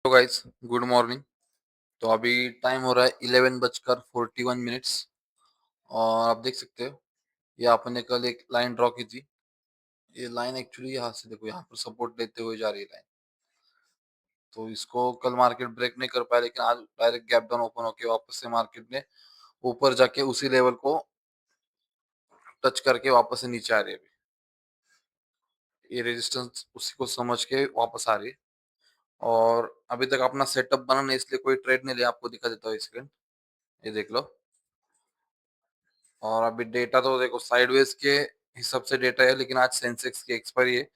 तो guys, good morning. तो अभी टाइम हो रहा है 11:41 और आप देख सकते हो ये आपने कल एक लाइन ड्रॉ की थी। ये लाइन एक्चुअली यहाँ से देखो, यहाँ पर सपोर्ट लेते हुए जा रही है लाइन। तो इसको कल मार्केट ब्रेक नहीं कर पाया, लेकिन आज डायरेक्ट गैप डाउन ओपन होके वापस से मार्केट ने ऊपर जाके उसी लेवल को टच करके वापस से नीचे आ रही है। अभी ये रेजिस्टेंस उसी को समझ के वापस आ रही है। और अभी तक अपना सेटअप बना नहीं, इसलिए कोई ट्रेड नहीं लिया। आपको दिखा देता हूँ स्क्रीन, ये देख लो। और अभी डेटा तो देखो साइडवेज के हिसाब से डेटा है, लेकिन आज सेंसेक्स की एक्सपायरी है।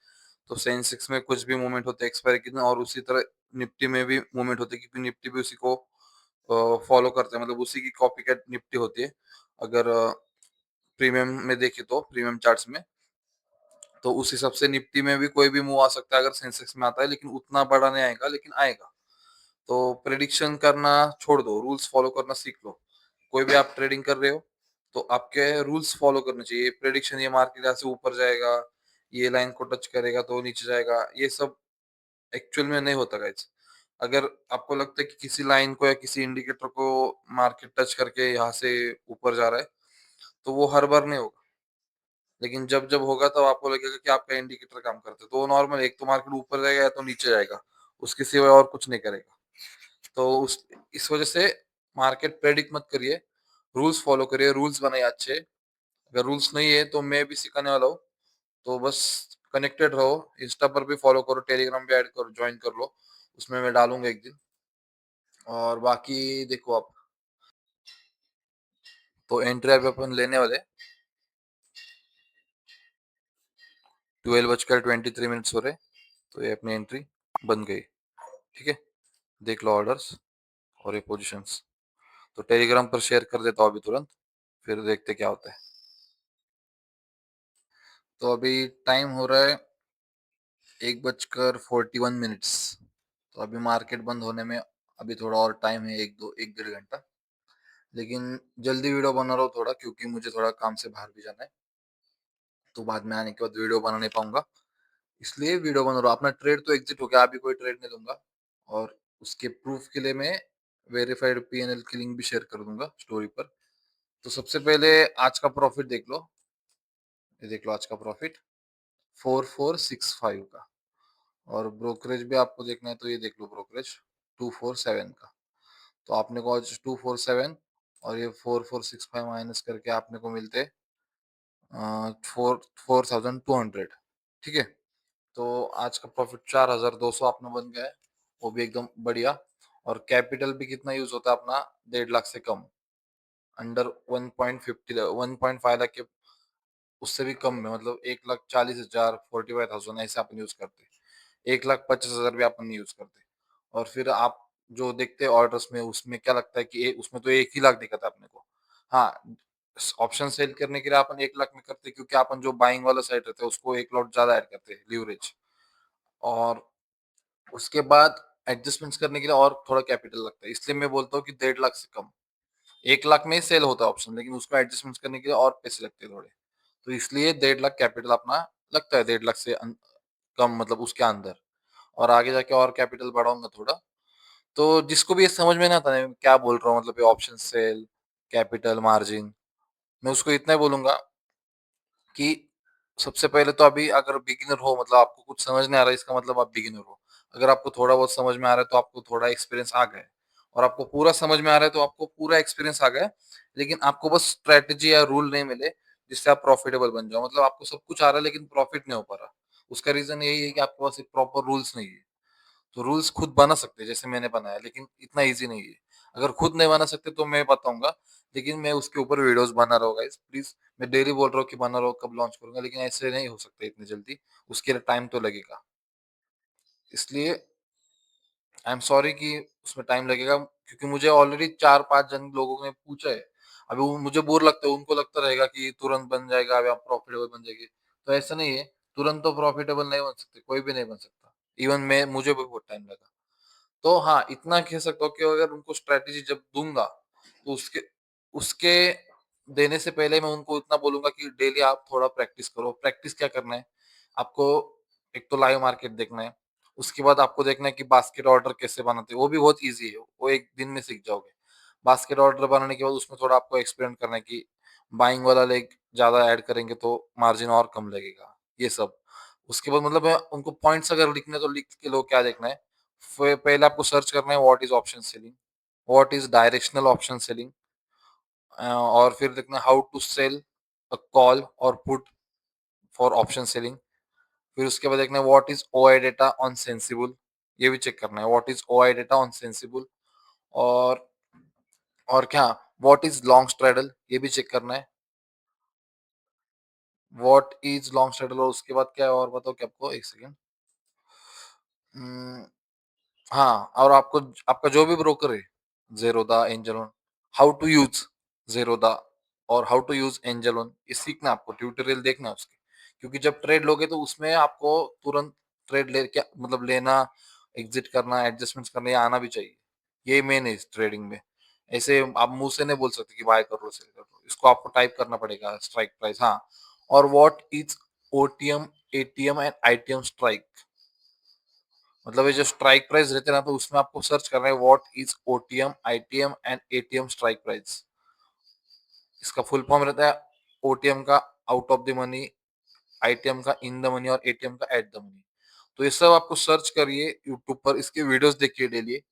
तो सेंसेक्स में कुछ भी मूवमेंट होते हैं एक्सपायरी के दिन, और उसी तरह निफ्टी में भी मूवमेंट होते हैं, क्योंकि निफ्टी भी उसी को फॉलो करते हैं, मतलब उसी की कॉपी कैट निफ्टी होती है। अगर प्रीमियम में देखे तो प्रीमियम चार्ट्स में, तो उस हिसाब से निफ्टी में भी कोई भी मूव आ सकता है अगर सेंसेक्स में आता है, लेकिन उतना बड़ा नहीं आएगा, लेकिन आएगा। तो प्रेडिक्शन करना छोड़ दो, रूल्स फॉलो करना सीख लो। कोई भी आप ट्रेडिंग कर रहे हो तो आपके रूल्स फॉलो करने चाहिए। प्रेडिक्शन, ये मार्केट यहाँ से ऊपर जाएगा, ये लाइन को टच करेगा तो नीचे जाएगा, ये सब एक्चुअल में नहीं होता गाइस। अगर आपको लगता है कि किसी लाइन को या किसी इंडिकेटर को मार्केट टच करके यहाँ से ऊपर जा रहा है, तो वो हर बार नहीं होगा। लेकिन जब जब होगा तब आपको लगेगा कि आपका इंडिकेटर काम करता है। तो नॉर्मल, एक तो मार्केट ऊपर जाएगा या तो नीचे जाएगा, उसके सिवाय और कुछ नहीं करेगा। तो उस इस वजह से मार्केट प्रेडिक्ट मत करिए, रूल्स फॉलो करिए। रूल्स बनाइए अच्छे। अगर रूल्स नहीं है तो मैं भी सिखाने वाला हूँ। तो बस कनेक्टेड रहो, इंस्टा पर भी फॉलो करो, टेलीग्राम भी ऐड करो, ज्वाइन कर लो। उसमें मैं डालूंगा एक दिन। और बाकी देखो आप, तो एंट्री अभी अपन लेने वाले 12:23 हो रहे। तो ये अपनी एंट्री बन गई। ठीक है, देख लो ऑर्डर्स और ये पोजीशंस। तो टेलीग्राम पर शेयर कर देता हूँ अभी तुरंत, फिर देखते क्या होता है। तो अभी टाइम हो रहा है 1:41। तो अभी मार्केट बंद होने में अभी थोड़ा और टाइम है, एक डेढ़ घंटा। लेकिन जल्दी वीडियो बना रहा हूँ थोड़ा, क्योंकि मुझे थोड़ा काम से बाहर भी जाना है। तो बाद में आने के बाद वीडियो बना नहीं पाऊंगा, इसलिए वीडियो बना रहा हूँ। अपना ट्रेड तो एग्जिट हो गया, अभी कोई ट्रेड नहीं दूंगा। और उसके प्रूफ के लिए मैं वेरीफाइड पीएनएल की लिंक भी शेयर कर दूंगा स्टोरी पर। तो सबसे पहले आज का प्रॉफिट देख लो। ये देख लो आज का प्रॉफिट 4465 का। और ब्रोकरेज भी आपको देखना है तो ये देख लो, ब्रोकरेज 247 का। तो आपने को आज 247 और ये 4465 माइनस करके आपने को मिलते 4200। ठीक है, तो आज का प्रॉफिट 4200 अपना बन गया है, वो भी एकदम बढ़िया। और कैपिटल भी कितना यूज होता है अपना, 1.5 लाख से कम, अंडर 1.5 लाख के, उससे भी कम में, मतलब 1,40,000, 45,000 ऐसे अपन यूज करते हैं। 1,50,000 भी अपन नहीं यूज करते। और फिर आप जो देखते हैं ऑर्डर्स में, उसमें क्या लगता है कि उसमें तो 1 ही लाख दिखा था अपने को। हाँ, ऑप्शन सेल करने के लिए अपन 1 लाख में करते हैं, क्योंकि अपन जो बाइंग वाला साइड रहता है उसको एक लॉट ज्यादा ऐड करते हैं, लीवरेज। और उसके बाद एडजस्टमेंट्स करने के लिए और थोड़ा कैपिटल लगता है, इसलिए मैं बोलता हूँ कि 1.5 लाख से कम। 1 लाख में ही सेल होता है ऑप्शन, लेकिन उसको एडजस्टमेंट्स करने के लिए और पैसे लगते हैं थोड़े। तो इसलिए 1.5 लाख कैपिटल अपना लगता है, 1.5 लाख से कम, मतलब उसके अंदर। और आगे जाके और कैपिटल बढ़ाऊंगा थोड़ा। तो जिसको भी ये समझ में ना आता है मैं क्या बोल रहा हूँ, मतलब ये ऑप्शन सेल, कैपिटल, मार्जिन, मैं उसको इतना ही बोलूंगा कि सबसे पहले तो अभी अगर बिगिनर हो, मतलब आपको कुछ समझ नहीं आ रहा है, इसका मतलब आप बिगिनर हो। अगर आपको थोड़ा बहुत समझ में आ रहा है तो आपको थोड़ा एक्सपीरियंस आ गया है। और आपको पूरा समझ में आ रहा है तो आपको पूरा एक्सपीरियंस आ गया है। लेकिन आपको बस स्ट्रेटेजी या रूल नहीं मिले जिससे आप प्रॉफिटेबल बन जाओ। मतलब आपको सब कुछ आ रहा है लेकिन प्रॉफिट नहीं हो पा रहा। उसका रीजन यही है कि आपके पास एक प्रॉपर रूल्स नहीं है। तो रूल्स खुद बना सकते हैं जैसे मैंने बनाया, लेकिन इतना इजी नहीं है। अगर खुद नहीं बना सकते तो मैं बताऊंगा, लेकिन मैं उसके ऊपर वीडियोस बना रहा हूँ गाइस, प्लीज। मैं डेली बोल रहा हूँ कि बना रहा हूँ, कब लॉन्च करूंगा, लेकिन ऐसे नहीं हो सकता इतनी जल्दी। उसके लिए टाइम तो लगेगा, इसलिए आई एम सॉरी कि उसमें टाइम लगेगा, क्योंकि मुझे ऑलरेडी 4-5 जन लोगों ने पूछा है। अभी मुझे बोर लगता है, उनको लगता रहेगा कि तुरंत बन जाएगा, अभी आप प्रॉफिटेबल बन जाएगी। तो ऐसा नहीं है, तुरंत तो प्रॉफिटेबल नहीं बन सकते, कोई भी नहीं बन सकता। इवन मैं, मुझे भी बहुत टाइम लगा। तो हाँ, इतना कह सकता हूँ कि अगर उनको स्ट्रेटेजी जब दूंगा तो उसके उसके देने से पहले मैं उनको इतना बोलूंगा कि डेली आप थोड़ा प्रैक्टिस करो। प्रैक्टिस क्या करना है आपको, एक तो लाइव मार्केट देखना है। उसके बाद आपको देखना है कि बास्केट ऑर्डर कैसे बनाते हैं, वो भी बहुत ईज़ी है, वो 1 दिन में सीख जाओगे। बास्केट ऑर्डर बनाने के बाद उसमें थोड़ा आपको एक्सपेरिमेंट करना है कि बाइंग वाला लेग ज़्यादा ऐड करेंगे तो मार्जिन और कम लगेगा, ये सब। उसके बाद मतलब उनको पॉइंट्स अगर लिखने हैं तो लिख के लो क्या देखना है, पहले आपको सर्च करना है what is option selling, what is directional option selling, और फिर देखना how to sell a call और पुट फॉर ऑप्शन सेलिंग। फिर उसके बाद देखना है what is OI data on Sensibull, ये भी चेक करना है what is OI data on Sensibull. और और क्या, व्हाट इज लॉन्ग स्ट्रेडल, ये भी चेक करना है व्हाट इज लॉन्ग स्ट्रेडल। और उसके बाद क्या है और बताओ कि आपको एक सेकेंड, हाँ, और आपको आपका जो भी ब्रोकर है, Zerodha, Angel One, how to use Zerodha और how to use Angel One, ये सीखना है आपको, ट्यूटोरियल देखना है उसके। क्योंकि जब ट्रेड लोगे तो उसमें आपको तुरंत ट्रेड ले क्या मतलब लेना, एग्ज़िट करना, एडजस्टमेंट्स करना ये आना भी चाहिए। ये मेन है इस ट्रेडिंग में। ऐसे आप मुँह से नहीं बोल सकते कि बाय कर लो, सेल कर लो। इसको आपको टाइप करना पड़ेगा स्ट्राइक प्राइस, हाँ। और what is OTM, ATM and ITM strike, मतलब ये जो स्ट्राइक प्राइस रहते हैं ना तो उसमें आपको सर्च करना है what is OTM, ITM and ATM strike price. इसका फुल फॉर्म रहता है ओटीएम का out of the money, ITM का इन द मनी और एटीएम का एट द मनी। तो ये सब आपको सर्च करिए यूट्यूब पर, इसके वीडियोस देखिए डेली।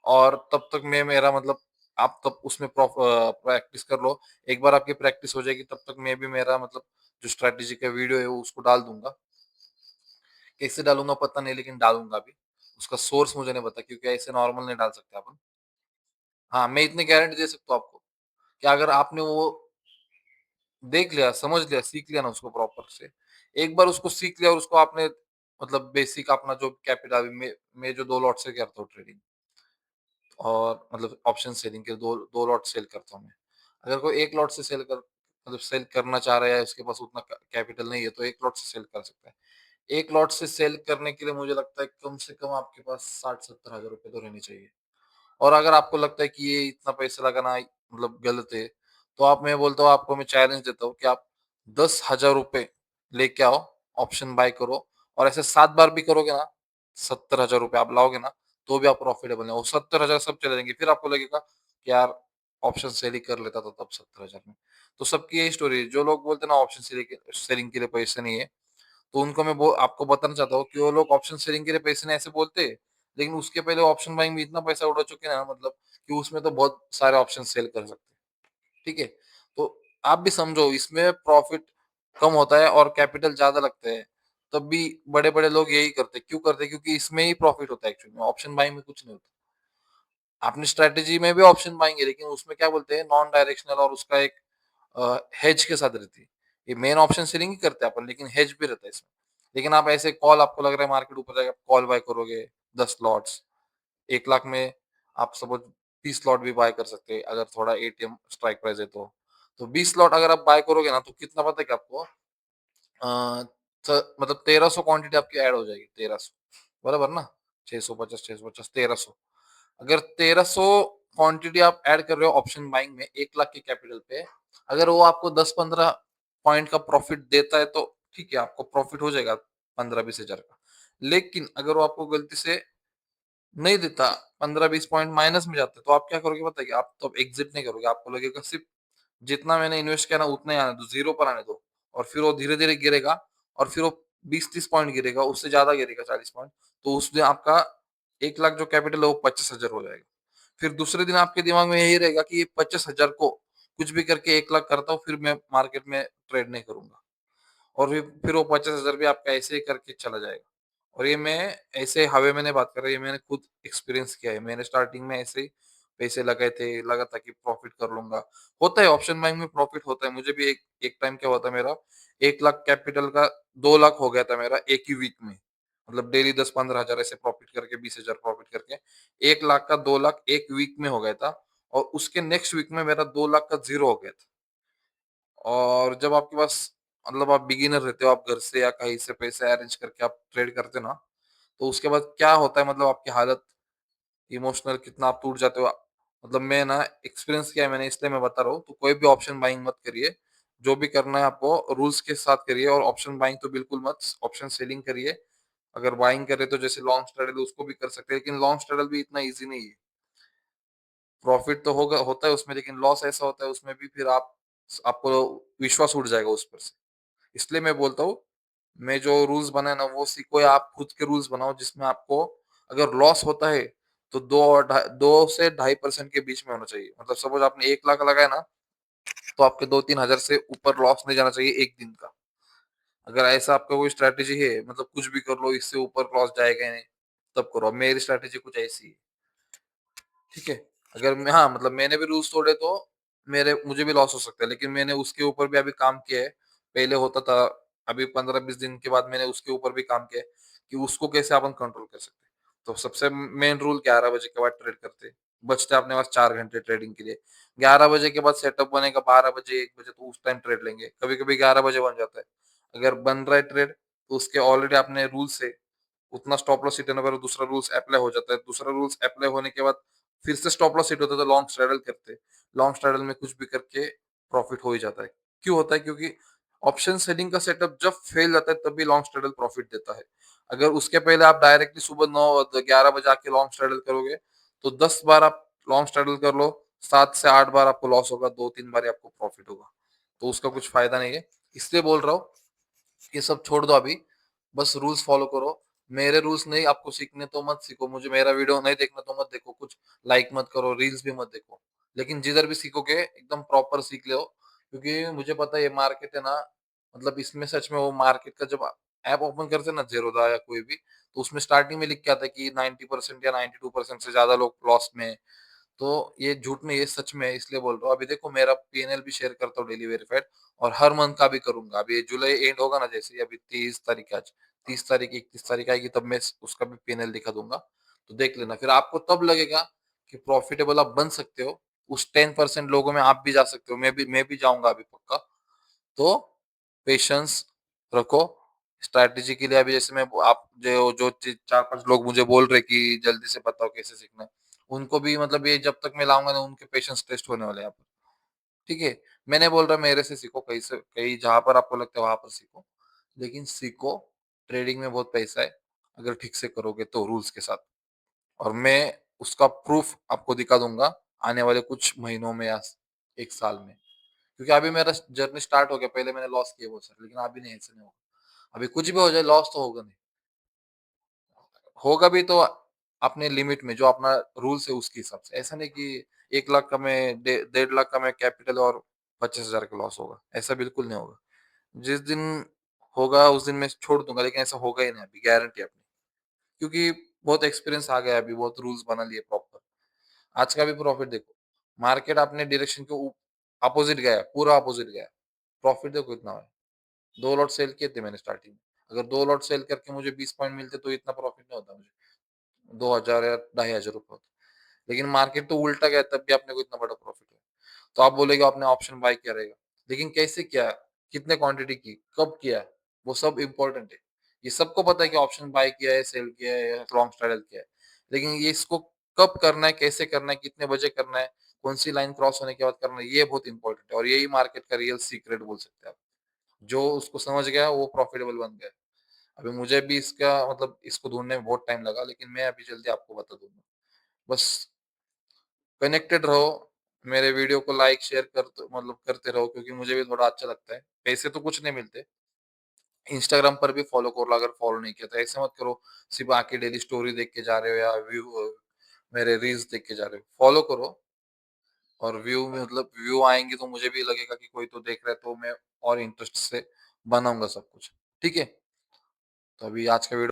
और तब तक मैं मेरा मतलब आप तब उसमें प्रैक्टिस कर लो। एक बार आपकी प्रैक्टिस हो जाएगी तब तक मैं भी मेरा मतलब जो स्ट्रेटेजी का वीडियो है वो उसको डाल दूंगा। कैसे डालूंगा पता नहीं, लेकिन डालूंगा भी। उसका सोर्स मुझे नहीं पता क्योंकि ऐसे नॉर्मल नहीं डाल सकते अपन। हाँ, मैं इतनी गारंटी दे सकता हूँ आपको कि अगर आपने वो देख लिया, समझ लिया, सीख लिया ना उसको प्रॉपर से, एक बार उसको सीख लिया और उसको आपने मतलब बेसिक अपना जो कैपिटल मैं जो 2 लॉट से करता हूँ ट्रेडिंग, और मतलब ऑप्शन सेलिंग के 2 लॉट सेल करता हूँ मैं। अगर कोई 1 लॉट से सेल कर मतलब सेल करना चाह रहा है या उसके पास उतना क कैपिटल नहीं है तो 1 लॉट से सेल कर सकता है। 1 लॉट से सेल करने के लिए मुझे लगता है कम से कम आपके पास 60-70 हज़ार रुपए तो रहने चाहिए। और अगर आपको लगता है कि ये इतना पैसा लगाना मतलब गलत है, तो आप मैं बोलता हूँ आपको मैं चैलेंज देता हूँ कि आप 10,000 रुपए लेके आओ, ऑप्शन बाय करो और ऐसे 7 बार भी करोगे ना, 70,000 रुपए आप लाओगे ना, तो भी आप प्रॉफिटेबल है। वो 70,000 सब चले जाएँगे। फिर आपको लगेगा कि यार ऑप्शन सेल ही कर लेता था तब 70,000 में। तो सबकी यही स्टोरी है। जो लोग बोलते हैं ना ऑप्शन सेलिंग के लिए पैसे नहीं है, तो उनको मैं वो आपको बताना चाहता हूँ कि वो लोग ऑप्शन सेलिंग के लिए पैसे नहीं ऐसे बोलते, लेकिन उसके पहले ऑप्शन बाइंग में इतना पैसा उड़ा चुके हैं ना मतलब कि उसमें तो बहुत सारे ऑप्शन सेल कर सकते हैं। ठीक है? तो आप भी समझो इसमें प्रॉफिट कम होता है और कैपिटल ज़्यादा लगते हैं। तब भी बड़े-बड़े लोग यही करते हैं। क्यों करते हैं? क्योंकि इसमें ही प्रॉफिट होता है एक्चुअली में, ऑप्शन बाइंग में कुछ नहीं होता। आपने स्ट्रैटेजी में भी ऑप्शन बाइंग है, लेकिन उसमें क्या बोलते हैं नॉन डायरेक्शनल और उसका एक हेज के साथ रहती है। ये मेन ऑप्शन सेलिंग ही करते हैं अपन, लेकिन हेज भी रहता है इसमें। लेकिन आप ऐसे कॉल आपको लग रहा है मार्केट ऊपर जाएगा, कॉल बाय करोगे 10 लॉट्स, 1 लाख में आप सपोज़ 30 लॉट भी बाय कर सकते हैं अगर थोड़ा एटीएम स्ट्राइक प्राइस है तो। तो 20 लॉट अगर आप बाय करोगे ना तो कितना पता है क्या आपको? अ, मतलब 1300 क्वांटिटी आपकी ऐड हो जाएगी, 1300 बराबर ना? 650 650 1300, अगर 1300 क्वांटिटी आप ऐड कर रहे हो ऑप्शन बाइंग में 1 लाख के कैपिटल पे, अगर वो आपको 10-15 पॉइंट का प्रॉफिट देता है तो ठीक है, आपको प्रॉफिट हो जाएगा 15-20 हज़ार का। लेकिन अगर वो आपको गलती से नहीं देता, 15-20 पॉइंट माइनस में जाता है, तो आप क्या करोगे पता है क्या? आप तो एग्जिट नहीं करोगे, आपको लगेगा सिर्फ जितना मैंने इन्वेस्ट किया ना उतना ही आने दो, ज़ीरो पर आने दो। और फिर वो धीरे-धीरे गिरेगा और फिर वो 20-30 पॉइंट गिरेगा, उससे ज़्यादा गिरेगा 40 पॉइंट। तो उसमें आपका 1 लाख जो कैपिटल है वो 25,000 हो जाएगा। फिर दूसरे दिन आपके दिमाग में यही रहेगा कि ये 25,000 को कुछ भी करके 1 लाख करता हूँ, फिर मैं मार्केट में ट्रेड नहीं करूँगा। और फिर वो 50,000 भी आपका ऐसे ही करके चला जाएगा। और ये मैं ऐसे हवा में नहीं बात कर रहा, ये मैंने खुद एक्सपीरियंस किया है। मैंने स्टार्टिंग में ऐसे ही पैसे लगाए थे, लगा था कि प्रॉफिट कर लूँगा। होता है ऑप्शन बाइंग में प्रॉफिट होता है। मुझे भी एक एक टाइम क्या हुआ था मेरा, 1 लाख कैपिटल का 2 लाख हो गया था मेरा एक ही वीक में। मतलब डेली 10-15 हज़ार ऐसे प्रॉफिट करके 20,000 प्रॉफिट करके 1 लाख का 2 लाख एक वीक में हो गया था। और उसके नेक्स्ट वीक में मेरा 2 लाख का ज़ीरो हो गया था। और जब आपके पास मतलब आप बिगिनर रहते हो, आप घर से या कहीं से पैसे अरेंज करके आप ट्रेड करते हो ना, तो उसके बाद क्या होता है मतलब आपकी हालत इमोशनल कितना आप टूट जाते हो। मतलब मैं ना एक्सपीरियंस किया है मैंने, इसलिए मैं बता रहा हूँ। तो कोई भी ऑप्शन बाइंग मत करिए। जो भी करना है आपको रूल्स के साथ करिए, और ऑप्शन बाइंग तो बिल्कुल मत, ऑप्शन सेलिंग करिए। अगर बाइंग करे तो जैसे लॉन्ग स्ट्रैडल उसको भी कर सकते हैं, लेकिन लॉन्ग स्ट्रैडल भी इतना ईज़ी नहीं है। प्रॉफिट तो होता है उसमें, लेकिन लॉस ऐसा होता है उसमें भी, फिर आपको विश्वास उठ जाएगा उस पर से। इसलिए मैं बोलता हूँ, मैं जो रूल्स बनाए ना वो सीखो, या आप खुद के रूल्स बनाओ जिसमें आपको अगर लॉस होता है तो 2 से 2.5% के बीच में होना चाहिए। मतलब सपोज़ आपने 1 लाख लगाया ना, तो आपके 2-3 हज़ार से ऊपर लॉस नहीं जाना चाहिए 1 दिन का। अगर ऐसा आपका कोई स्ट्रैटेजी है, मतलब कुछ भी कर लो इससे ऊपर लॉस जाएगा ही नहीं, तब करो। अब मेरी स्ट्रैटेजी कुछ ऐसी है। ठीक है? अगर मैं, हाँ, मतलब मैंने भी रूल्स तोड़े तो मेरे मुझे भी लॉस हो सकता है, लेकिन मैंने उसके ऊपर भी अभी काम किया है। पहले होता था, अभी 15-20 दिन के बाद मैंने उसके ऊपर भी काम किया है कि उसको कैसे अपन कंट्रोल कर सकते हैं। तो सबसे मेन रूल 11 बजे के बाद ट्रेड करते हैं। बचते अपने पास 4 घंटे ट्रेडिंग के लिए। 11 बजे के बाद सेटअप बनेगा 12 बजे, 1 बजे, तो उस टाइम ट्रेड लेंगे। कभी-कभी 11 बजे बन जाता है। अगर बन रहा है ट्रेड, तो उसके ऑलरेडी आपने रूल से उतना स्टॉप लॉस हिट होने पर दूसरा रूल्स अप्लाई हो जाता है। दूसरा रूल्स अप्लाई होने के बाद फिर से स्टॉप लॉस हिट होता है, तो लॉन्ग स्ट्रैडल करते हैं। लॉन्ग स्ट्रैडल में कुछ भी करके प्रॉफिट हो ही जाता है। क्यों होता है? क्योंकि ऑप्शन सेलिंग का सेटअप जब फेल जाता है तभी लॉन्ग स्ट्रैडल प्रॉफिट देता है। अगर उसके पहले आप डायरेक्टली सुबह 9-11 बजे आके लॉन्ग स्ट्रैडल करोगे, तो 10 बार आप लॉन्ग स्ट्रैडल कर लो, 7 से 8 बार आपको लॉस होगा, 2-3 बार ही आपको प्रॉफिट होगा। तो उसका कुछ फायदा नहीं है। इसलिए बोल रहा हूँ, ये सब छोड़ दो अभी, बस रूल्स फॉलो करो। मेरे रूल्स नहीं आपको सीखने तो मत सीखो, मुझे मेरा वीडियो नहीं देखना तो मत देखो, कुछ लाइक मत करो, रील्स भी मत देखो। लेकिन जिधर भी सीखोगे एकदम प्रॉपर सीख लो, क्योंकि मुझे पता है ये मार्केट है ना, मतलब इसमें सच में वो मार्केट का जब ऐप ओपन करते हैं ना, ज़ेरोधा या कोई भी, तो उसमें स्टार्टिंग में लिख के आता है कि 90% या 92% से ज़्यादा लोग लॉस में हैं। तो ये झूठ नहीं, ये सच में है, इसलिए बोल रहा हूँ। अभी देखो मेरा पीएनएल भी शेयर करता हूँ डेली वेरिफाइड, और हर मंथ का भी करूंगा। अभी जुलाई एंड होगा ना, जैसे अभी 30 तारीख है आज, 30 तारीख 31 तारीख आएगी, तब मैं उसका भी पीएनएल दिखा दूंगा। तो देख लेना, फिर आपको तब लगेगा कि प्रॉफिटेबल आप बन सकते हो। उस 10% लोगों में आप भी जा सकते हो, मैं भी जाऊंगा अभी पक्का। तो पेशेंस रखो। स्ट्रैटेजी के लिए अभी जैसे मैं आप जो जो 4-5 लोग मुझे बोल रहे कि जल्दी से बताओ कैसे सीखना है, उनको भी मतलब ये जब तक मैं लाऊंगा ना, उनके पेशेंस टेस्ट होने वाले हैं यहाँ पर। ठीक है? मैं नहीं बोल रहा मेरे से सीखो, कहीं से कहीं जहां पर आपको लगता है वहां पर सीखो, लेकिन सीखो। ट्रेडिंग में बहुत पैसा है, अगर ठीक से करोगे तो रूल्स के साथ। और मैं उसका प्रूफ आपको दिखा दूंगा आने वाले कुछ महीनों में या 1 साल में। क्योंकि अभी मेरा जर्नी स्टार्ट हो गया, पहले मैंने लॉस किए बहुत सारे, लेकिन अभी नहीं, ऐसा नहीं होगा। अभी कुछ भी हो जाए लॉस तो होगा नहीं। होगा भी तो अपने लिमिट में, जो अपना रूल्स है उसके हिसाब से। ऐसा नहीं कि 1 लाख का मैं 1.5 लाख का मैं कैपिटल और 25,000 का लॉस होगा, ऐसा बिल्कुल नहीं होगा। जिस दिन होगा उस दिन मैं छोड़ दूंगा, लेकिन ऐसा होगा ही नहीं, अभी गारंटी अपनी। क्योंकि बहुत एक्सपीरियंस आ गया है अभी, बहुत रूल्स बना लिए प्रॉपर। आज का भी प्रॉफिट देखो, मार्केट अपने डायरेक्शन के अपोजिट गया, पूरा अपोजिट गया, प्रॉफिट देखो कितना हुआ है। 2 लॉट सेल किए थे मैंने स्टार्टिंग में। अगर 2 लॉट सेल करके मुझे 20 पॉइंट मुझे मिलते तो इतना प्रॉफिट नहीं होता मुझे, 2,000 या 2,500 रुपये होते। लेकिन मार्केट तो उल्टा गया, तब भी आपने को इतना बड़ा प्रॉफिट है। तो आप बोलेगे आपने ऑप्शन बाय किया रहेगा, लेकिन कैसे किया, कितने क्वांटिटी की, कब किया, वो सब इंपॉर्टेंट है। ये सबको पता है कि ऑप्शन बाय किया है, सेल किया है, लॉन्ग स्ट्रैडल किया है, लेकिन ये इसको कब करना है, कैसे करना है, कितने बजे करना है, कौन सी लाइन क्रॉस होने के बाद करना है, ये बहुत इंपॉर्टेंट है। और यही मार्केट का रियल सीक्रेट बोल सकते हैं आप। जो उसको समझ गया वो प्रॉफिटेबल बन गया। अभी मुझे भी इसका मतलब इसको ढूंढने में बहुत टाइम लगा, लेकिन मैं अभी जल्दी आपको बता दूंगा। बस कनेक्टेड रहो, मेरे वीडियो को लाइक शेयर मतलब करते रहो, क्योंकि मुझे भी थोड़ा अच्छा लगता है। पैसे तो कुछ नहीं मिलते। इंस्टाग्राम पर भी फॉलो कर लो, अगर फॉलो नहीं किया तो ऐसे मत करो सिर्फ आके डेली स्टोरी देख के जा रहे हो, या व्यू मेरे रील्स देख के जा रहे हो। फॉलो करो, और व्यू में मतलब व्यू आएंगे तो मुझे भी लगेगा कि कोई तो देख रहा है, तो मैं और इंटरेस्ट से बनाऊंगा सब कुछ। ठीक है? तो अभी आज का वीडियो